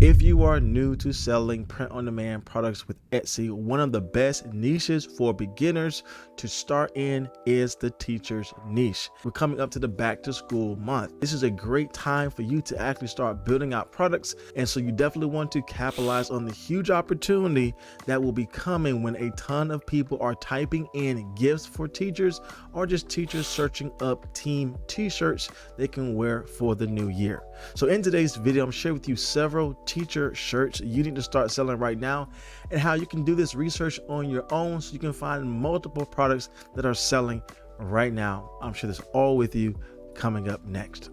If you are new to selling print-on-demand products with Etsy, one of the best niches for beginners to start in is the teacher's niche. We're coming up to the back to school month. This is a great time for you to actually start building out products, and so you definitely want to capitalize on the huge opportunity that will be coming when a ton of people are typing in gifts for teachers or just teachers searching up team t-shirts they can wear for the new year. So in today's video, I'm sharing with you several teacher shirts you need to start selling right now, and how you can do this research on your own so you can find multiple products that are selling right now. I'm sure this all with you coming up next.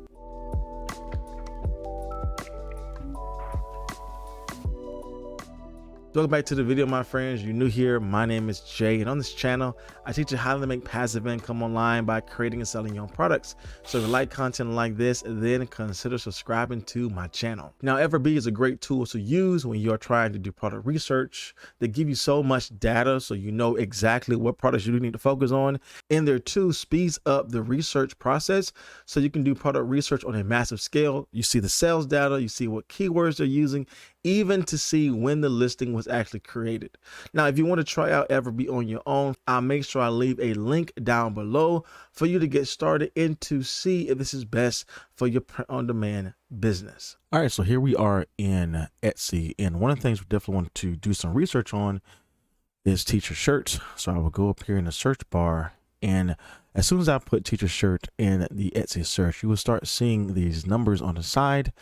Welcome back to the video, my friends. You're new here. My name is Jay, and on this channel I teach you how to make passive income online by creating and selling your own products. So if you like content like this, then consider subscribing to my channel. Now, Everbee is a great tool to use when you're trying to do product research. They give you so much data so you know exactly what products you need to focus on, and there too speeds up the research process so you can do product research on a massive scale. You see the sales data, you see what keywords they're using, even to see when the listing was actually created. Now, if you want to try out Everbee on your own, I'll make sure I leave a link down below for you to get started and to see if this is best for your print-on-demand business. All right, so here we are in Etsy, and one of the things we definitely want to do some research on is teacher shirts. So I will go up here in the search bar, and as soon as I put teacher shirt in the Etsy search, you will start seeing these numbers on the side.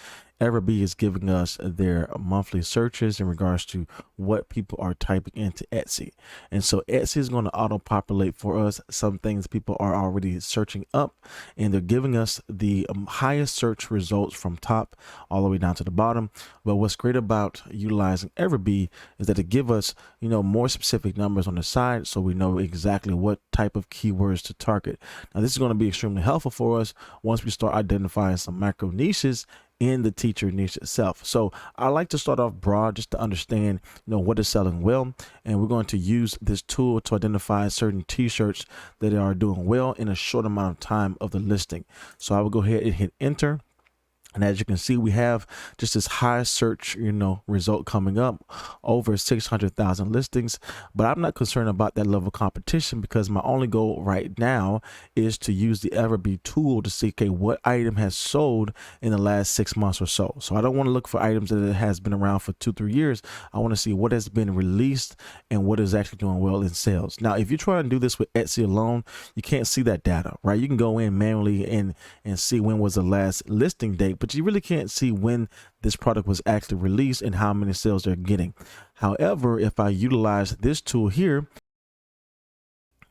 Everbee is giving us their monthly searches in regards to what people are typing into Etsy. And so Etsy is going to auto-populate for us some things people are already searching up, and they're giving us the highest search results from top all the way down to the bottom. But what's great about utilizing Everbee is that it gives us, more specific numbers on the side, so we know exactly what type of keywords to target. Now, this is going to be extremely helpful for us once we start identifying some macro niches in the teacher niche itself. So I like to start off broad just to understand, what is selling well, and we're going to use this tool to identify certain t-shirts that are doing well in a short amount of time of the listing. So I will go ahead and hit enter. And as you can see, we have just this high search, result coming up, over 600,000 listings. But I'm not concerned about that level of competition, because my only goal right now is to use the Everbee tool to see, okay, what item has sold in the last 6 months or so. So I don't want to look for items that has been around for 2-3 years. I want to see what has been released and what is actually doing well in sales. Now, if you try to do this with Etsy alone, you can't see that data, right? You can go in manually and see when was the last listing date, but you really can't see when this product was actually released and how many sales they're getting. However, if I utilize this tool here,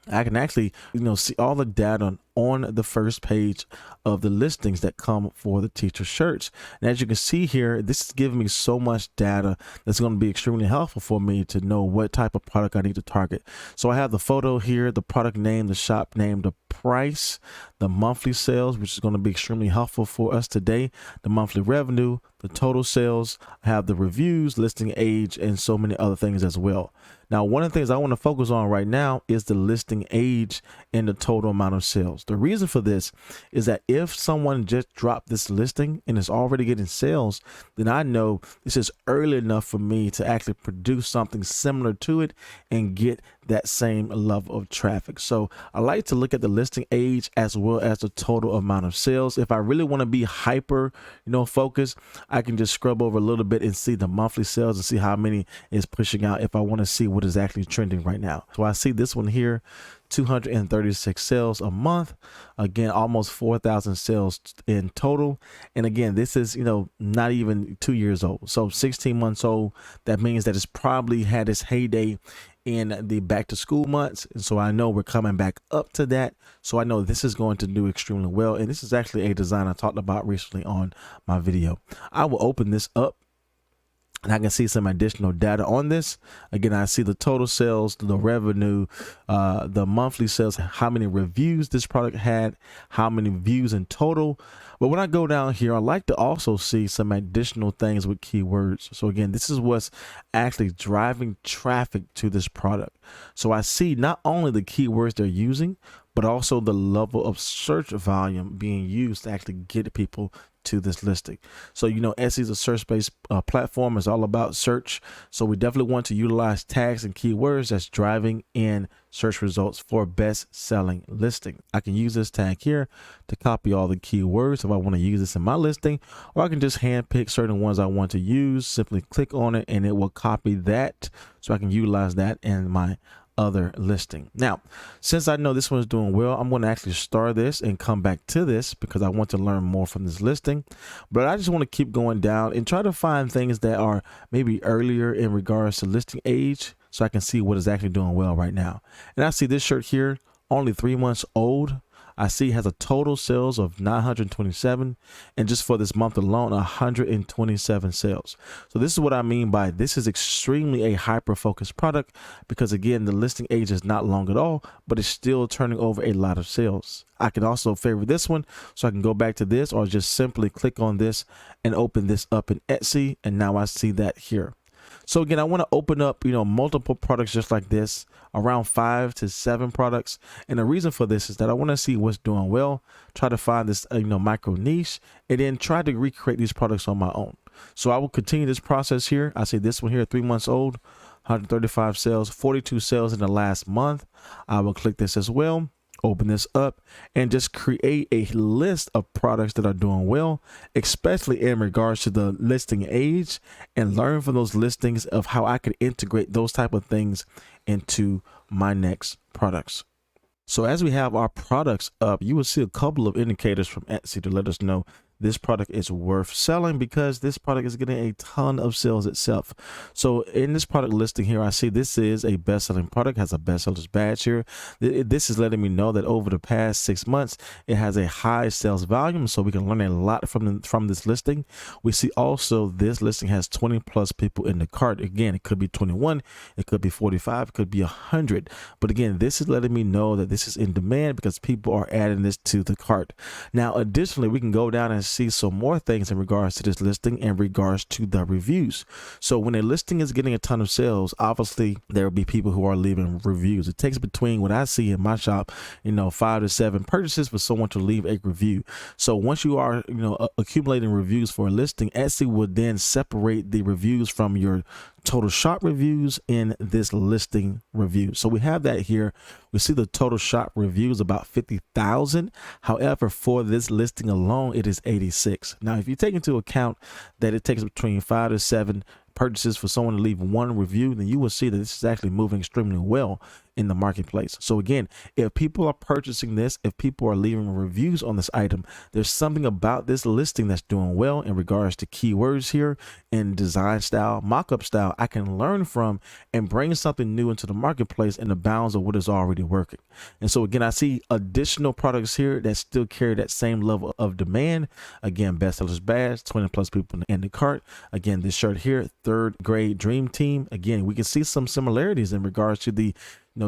I can actually, see all the data on the first page of the listings that come for the teacher shirts. And as you can see here, this is giving me so much data that's going to be extremely helpful for me to know what type of product I need to target. So I have the photo here, the product name, the shop name, the price, the monthly sales, which is going to be extremely helpful for us today, the monthly revenue, the total sales. I have the reviews, listing age, and so many other things as well. Now, one of the things I want to focus on right now is the listing age and the total amount of sales. The reason for this is that if someone just dropped this listing and is already getting sales, then I know this is early enough for me to actually produce something similar to it and get that same level of traffic. So I like to look at the listing age as well as the total amount of sales. If I really want to be hyper, focused, I can just scrub over a little bit and see the monthly sales and see how many is pushing out if I want to see what is actually trending right now. So I see this one here, 236 sales a month. Again, almost 4,000 sales in total. And again, this is, not even 2 years old. So 16 months old. That means that it's probably had its heyday in the back to school months. And so I know we're coming back up to that. So I know this is going to do extremely well. And this is actually a design I talked about recently on my video. I will open this up, and I can see some additional data on this. Again, I see the total sales, the revenue, the monthly sales, how many reviews this product had, how many views in total. But when I go down here, I like to also see some additional things with keywords. So again, this is what's actually driving traffic to this product. So I see not only the keywords they're using, but also the level of search volume being used to actually get people to this listing. So, Etsy is a search-based platform. It's all about search. So we definitely want to utilize tags and keywords that's driving in search results for best-selling listing. I can use this tag here to copy all the keywords if I want to use this in my listing, or I can just handpick certain ones I want to use, simply click on it, and it will copy that so I can utilize that in my other listing. Now, since I know this one is doing well, I'm going to actually start this and come back to this because I want to learn more from this listing. But I just want to keep going down and try to find things that are maybe earlier in regards to listing age, so I can see what is actually doing well right now. And I see this shirt here, only 3 months old. I see it has a total sales of 927, and just for this month alone, 127 sales. So this is what I mean by this is extremely a hyper-focused product, because again, the listing age is not long at all, but it's still turning over a lot of sales. I can also favor this one, so I can go back to this or just simply click on this and open this up in Etsy, and now I see that here. So again, I want to open up, multiple products just like this, around 5 to 7 products. And the reason for this is that I want to see what's doing well, try to find this, micro niche, and then try to recreate these products on my own. So I will continue this process here. I see this one here, 3 months old, 135 sales, 42 sales in the last month. I will click this as well. Open this up and just create a list of products that are doing well, especially in regards to the listing age, and learn from those listings of how I could integrate those type of things into my next products. So as we have our products up, you will see a couple of indicators from Etsy to let us know this product is worth selling, because this product is getting a ton of sales itself. So in this product listing here, I see this is a best-selling product, has a bestseller's badge here. This is letting me know that over the past 6 months, it has a high sales volume, so we can learn a lot from this listing. We see also this listing has 20 plus people in the cart. Again, it could be 21, it could be 45, it could be 100. But again, this is letting me know that this is in demand because people are adding this to the cart. Now, additionally, we can go down and see some more things in regards to this listing in regards to the reviews. So when a listing is getting a ton of sales, obviously there will be people who are leaving reviews. It takes between what I see in my shop, 5 to 7 purchases for someone to leave a review. So once you are, accumulating reviews for a listing, Etsy would then separate the reviews from your total shop reviews in this listing review. So we have that here. We see the total shop reviews about 50,000. However, for this listing alone, it is 86. Now, if you take into account that it takes between 5 to 7 purchases for someone to leave one review, then you will see that this is actually moving extremely well in the marketplace. So again, if people are purchasing this, if people are leaving reviews on this item, there's something about this listing that's doing well in regards to keywords here and design style, mock-up style. I can learn from and bring something new into the marketplace in the bounds of what is already working. And so again, I see additional products here that still carry that same level of demand. Again, bestsellers badge, 20 plus people in the cart. Again, this shirt here, 3rd grade dream team. Again, we can see some similarities in regards to the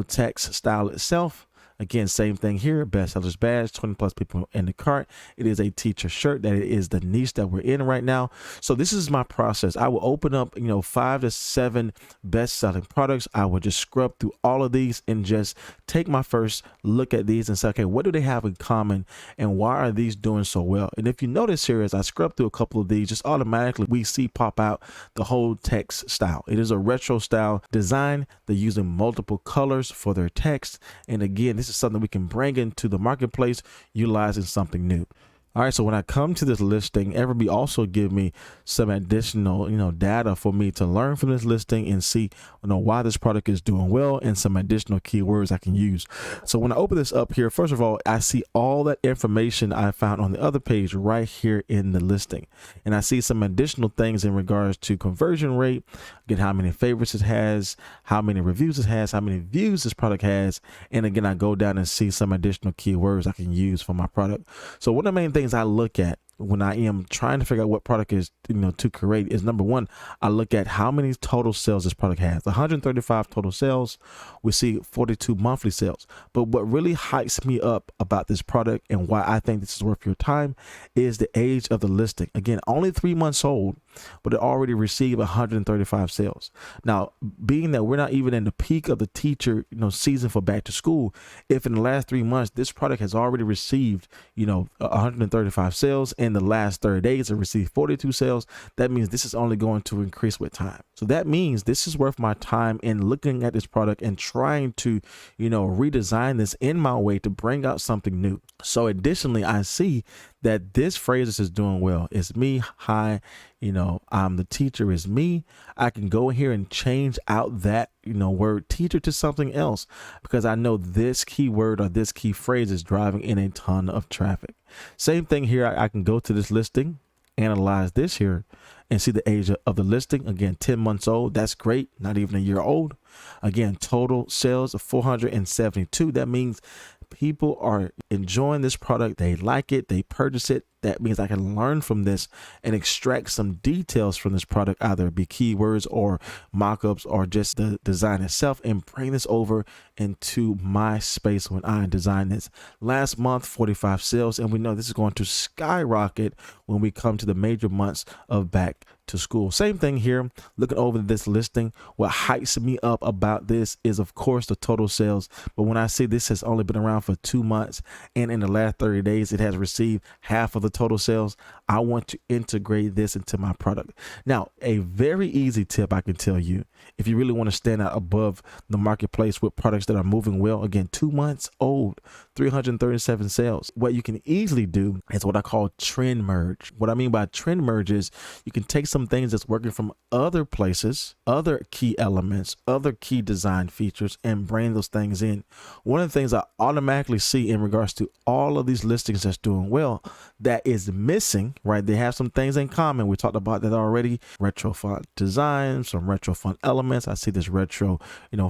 text style itself. Again, same thing here, bestsellers badge, 20 plus people in the cart. It is a teacher shirt. That is the niche that we're in right now. So this is my process. I will open up, 5 to 7 best-selling products. I will just scrub through all of these and just take my first look at these and say, okay, what do they have in common and why are these doing so well? And if you notice here, as I scrub through a couple of these, just automatically we see pop out the whole text style. It is a retro style design. They're using multiple colors for their text. And again, this is something we can bring into the marketplace utilizing something new. All right, so when I come to this listing, Everbee also give me some additional, data for me to learn from this listing and see, why this product is doing well and some additional keywords I can use. So when I open this up here, first of all, I see all that information I found on the other page right here in the listing. And I see some additional things in regards to conversion rate, again, how many favorites it has, how many reviews it has, how many views this product has. And again, I go down and see some additional keywords I can use for my product. So one of the main things I look at when I am trying to figure out what product is, to create is, number one, I look at how many total sales this product has. 135 total sales. We see 42 monthly sales. But what really hypes me up about this product and why I think this is worth your time is the age of the listing. Again, only 3 months old, but it already received 135 sales. Now, being that we're not even in the peak of the teacher, season for back to school, if in the last 3 months, this product has already received, 135 sales, and in the last 30 days it received 42 sales. That means this is only going to increase with time. So that means this is worth my time in looking at this product and trying to, redesign this in my way to bring out something new. So additionally, I see that this phrase is doing well. It's me. Hi, I'm the teacher is me. I can go in here and change out that, word teacher to something else because I know this keyword or this key phrase is driving in a ton of traffic. Same thing here. I can go to this listing, analyze this here and see the age of the listing. Again, 10 months old. That's great. Not even a year old. Again, total sales of 472. That means people are enjoying this product. They like it. They purchase it. That means I can learn from this and extract some details from this product, either it be keywords or mock-ups or just the design itself, and bring this over into my space when I design this. Last month, 45 sales, and we know this is going to skyrocket when we come to the major months of back to school. Same thing here. Looking over this listing, what hypes me up about this is, of course, the total sales. But when I see this has only been around for 2 months, and in the last 30 days, it has received half of the total sales, I want to integrate this into my product. Now, a very easy tip I can tell you, if you really want to stand out above the marketplace with products that are moving well, again, 2 months old, 337 sales. What you can easily do is what I call trend merge. What I mean by trend merge is you can take some things that's working from other places, other key elements, other key design features, and bring those things in. One of the things I automatically see in regards to all of these listings that's doing well that is missing, right? They have some things in common. We talked about that already. Retro font design, some retro font elements. I see this retro,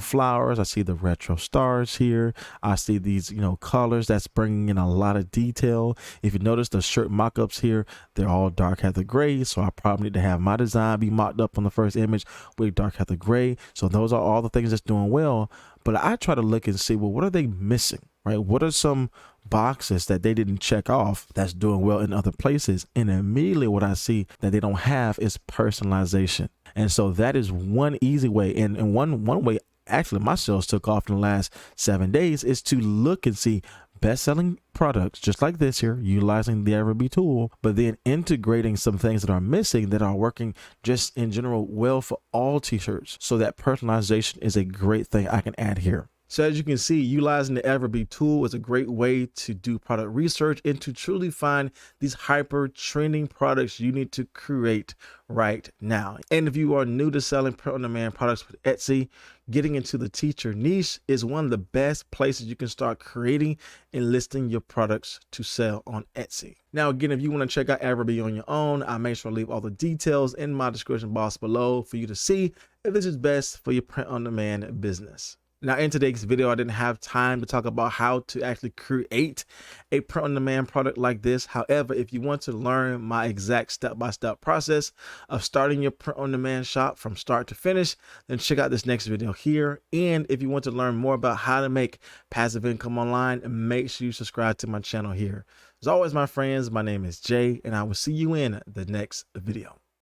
flowers. I see the retro stars here. I see these, colors that's bringing in a lot of detail. If you notice the shirt mock-ups here, they're all dark heather gray. So I probably need to have my design be mocked up on the first image with dark heather gray. So those are all the things that's doing well. But I try to look and see, well, what are they missing, right? What are some boxes that they didn't check off that's doing well in other places? And immediately what I see that they don't have is personalization. And so that is one easy way. And one way actually my sales took off in the last 7 days is to look and see best-selling products just like this here, utilizing the Everbee tool, but then integrating some things that are missing that are working just in general well for all t-shirts. So that personalization is a great thing I can add here. So as you can see, utilizing the Everbee tool is a great way to do product research and to truly find these hyper trending products you need to create right now. And if you are new to selling print-on-demand products with Etsy, getting into the teacher niche is one of the best places you can start creating and listing your products to sell on Etsy. Now, again, if you want to check out Everbee on your own, I make sure to leave all the details in my description box below for you to see if this is best for your print-on-demand business. Now, in today's video, I didn't have time to talk about how to actually create a print-on-demand product like this. However, if you want to learn my exact step-by-step process of starting your print-on-demand shop from start to finish, then check out this next video here. And if you want to learn more about how to make passive income online, make sure you subscribe to my channel here. As always, my friends, my name is Jay, and I will see you in the next video.